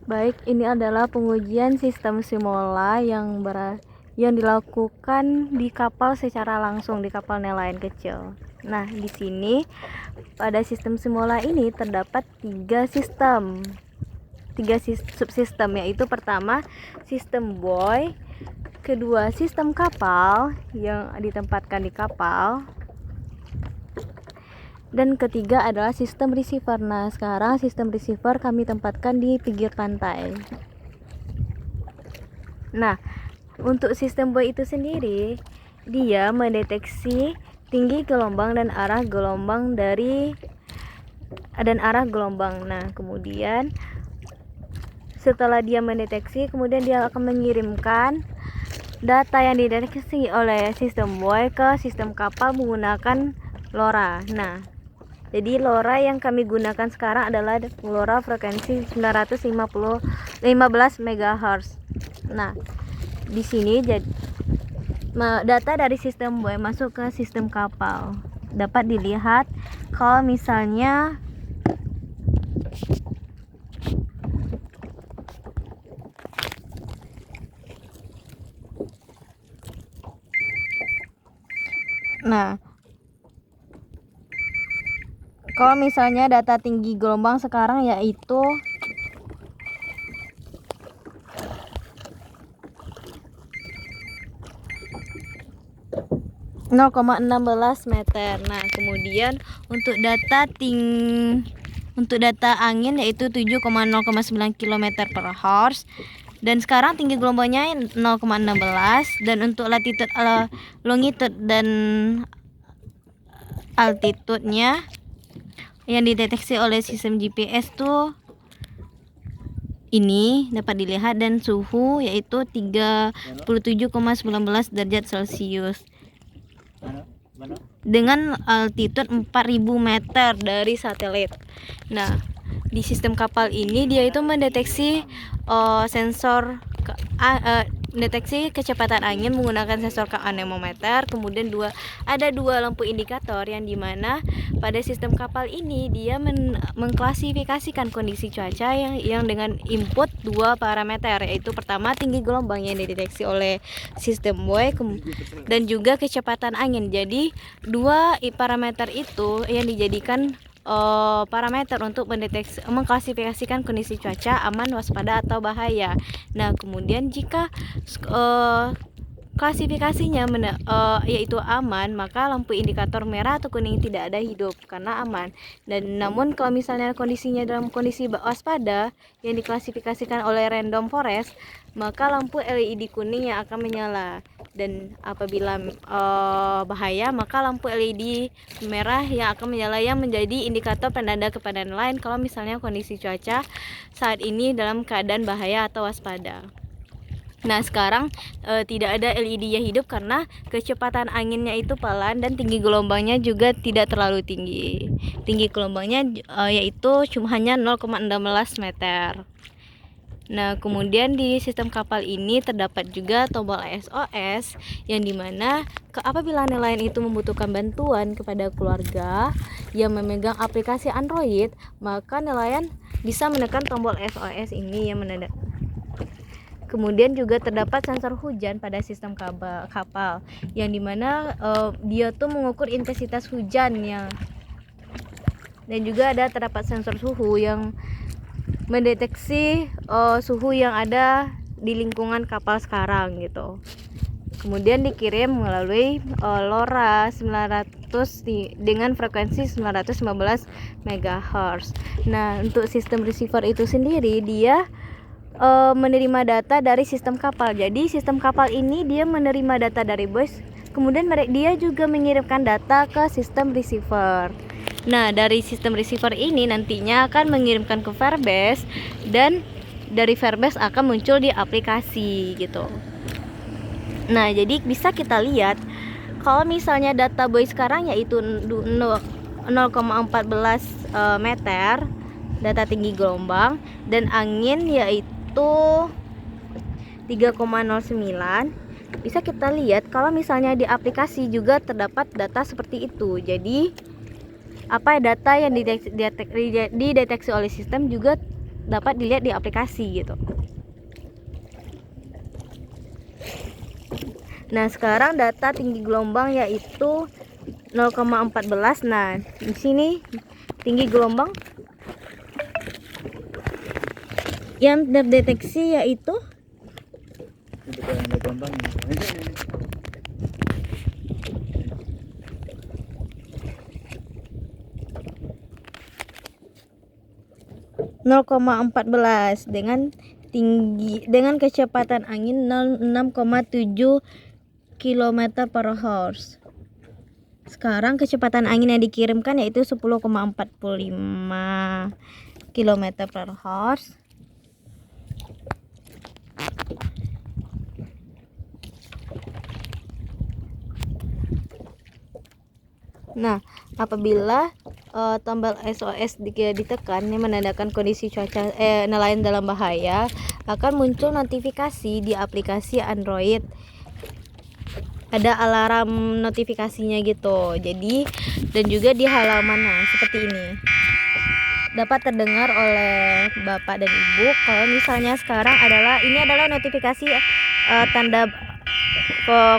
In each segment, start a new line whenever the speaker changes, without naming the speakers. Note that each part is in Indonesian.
Baik, ini adalah pengujian sistem Simola yang dilakukan di kapal secara langsung, di kapal nelayan kecil. Nah, di sini pada sistem Simola ini terdapat tiga subsistem, yaitu pertama sistem buoy, kedua sistem kapal yang ditempatkan di kapal, dan ketiga adalah sistem receiver. Nah, sekarang sistem receiver kami tempatkan di pinggir pantai. Nah, untuk sistem buoy itu sendiri, dia mendeteksi tinggi gelombang dan arah gelombang Nah, kemudian setelah dia mendeteksi, kemudian dia akan mengirimkan data yang dideteksi oleh sistem buoy ke sistem kapal menggunakan LoRa. Nah, jadi LoRa yang kami gunakan sekarang adalah LoRa frekuensi 915 MHz. Nah, di sini data dari sistem buoy masuk ke sistem kapal. Dapat dilihat kalau misalnya kalau misalnya data tinggi gelombang sekarang yaitu 0,16 meter. Nah, kemudian untuk data angin yaitu 7,09 km per horse. Dan sekarang tinggi gelombangnya 0,16, dan untuk latitude, longitude dan altitude-nya yang dideteksi oleh sistem GPS tuh ini dapat dilihat, dan suhu yaitu 37,19 derajat Celcius dengan altitude 4000 meter dari satelit. Nah, di sistem kapal ini dia itu mendeteksi deteksi kecepatan angin menggunakan sensor anemometer. Kemudian ada dua lampu indikator yang dimana pada sistem kapal ini dia mengklasifikasikan kondisi cuaca yang dengan input dua parameter, yaitu pertama tinggi gelombang yang dideteksi oleh sistem buoy dan juga kecepatan angin. Jadi dua parameter itu yang dijadikan parameter untuk mengklasifikasikan kondisi cuaca aman, waspada, atau bahaya. Nah, kemudian jika klasifikasinya yaitu aman, maka lampu indikator merah atau kuning tidak ada hidup karena aman. Dan namun kalau misalnya kondisinya dalam kondisi waspada yang diklasifikasikan oleh Random Forest, maka lampu LED kuning yang akan menyala. Dan apabila bahaya, maka lampu LED merah yang akan menyala, yang menjadi indikator penanda kepada nelayan kalau misalnya kondisi cuaca saat ini dalam keadaan bahaya atau waspada. Nah, sekarang tidak ada LED yang hidup karena kecepatan anginnya itu pelan dan tinggi gelombangnya juga tidak terlalu tinggi. Tinggi gelombangnya yaitu hanya 0,16 meter. Nah, kemudian di sistem kapal ini terdapat juga tombol SOS yang dimana apabila nelayan itu membutuhkan bantuan kepada keluarga yang memegang aplikasi Android, maka nelayan bisa menekan tombol SOS ini yang menandakan. Kemudian juga terdapat sensor hujan pada sistem kapal yang dimana dia tuh mengukur intensitas hujan dan juga terdapat sensor suhu yang mendeteksi suhu yang ada di lingkungan kapal sekarang gitu. Kemudian dikirim melalui LoRa 900 dengan frekuensi 915 MHz. Nah, untuk sistem receiver itu sendiri dia menerima data dari sistem kapal. Jadi sistem kapal ini dia menerima data dari bus, kemudian dia juga mengirimkan data ke sistem receiver. Nah, dari sistem receiver ini nantinya akan mengirimkan ke Fairbase, dan dari Fairbase akan muncul di aplikasi gitu. Nah, jadi bisa kita lihat kalau misalnya data buoy sekarang yaitu 0,14 meter data tinggi gelombang, dan angin yaitu 3,09. Bisa kita lihat kalau misalnya di aplikasi juga terdapat data seperti itu. Jadi data yang dideteksi oleh sistem juga dapat dilihat di aplikasi gitu. Nah, sekarang data tinggi gelombang yaitu 0,14. Nah, di sini tinggi gelombang yang terdeteksi yaitu
ada gelombang.
0,14 dengan kecepatan angin 6,7 km per horse. Sekarang kecepatan angin yang dikirimkan yaitu 10,45 km per horse. Nah, apabila tombol SOS ditekan yang menandakan kondisi cuaca nelayan dalam bahaya, akan muncul notifikasi di aplikasi Android. Ada alarm notifikasinya gitu. Jadi, dan juga di halaman seperti ini dapat terdengar oleh Bapak dan Ibu kalau misalnya sekarang ini adalah notifikasi tanda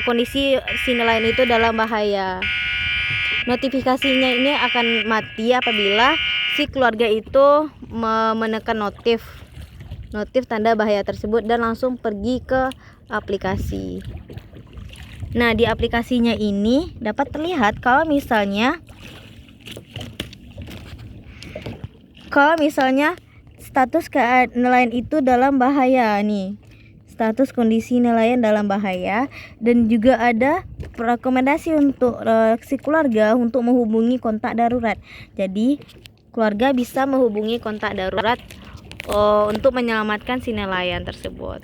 kondisi si nelayan itu dalam bahaya. Notifikasinya ini akan mati apabila si keluarga itu menekan notif tanda bahaya tersebut dan langsung pergi ke aplikasi. Nah, di aplikasinya ini dapat terlihat kalau misalnya status nelayan itu dalam bahaya nih. Status kondisi nelayan dalam bahaya, dan juga ada rekomendasi untuk si keluarga untuk menghubungi kontak darurat. Jadi keluarga bisa menghubungi kontak darurat untuk menyelamatkan si nelayan tersebut.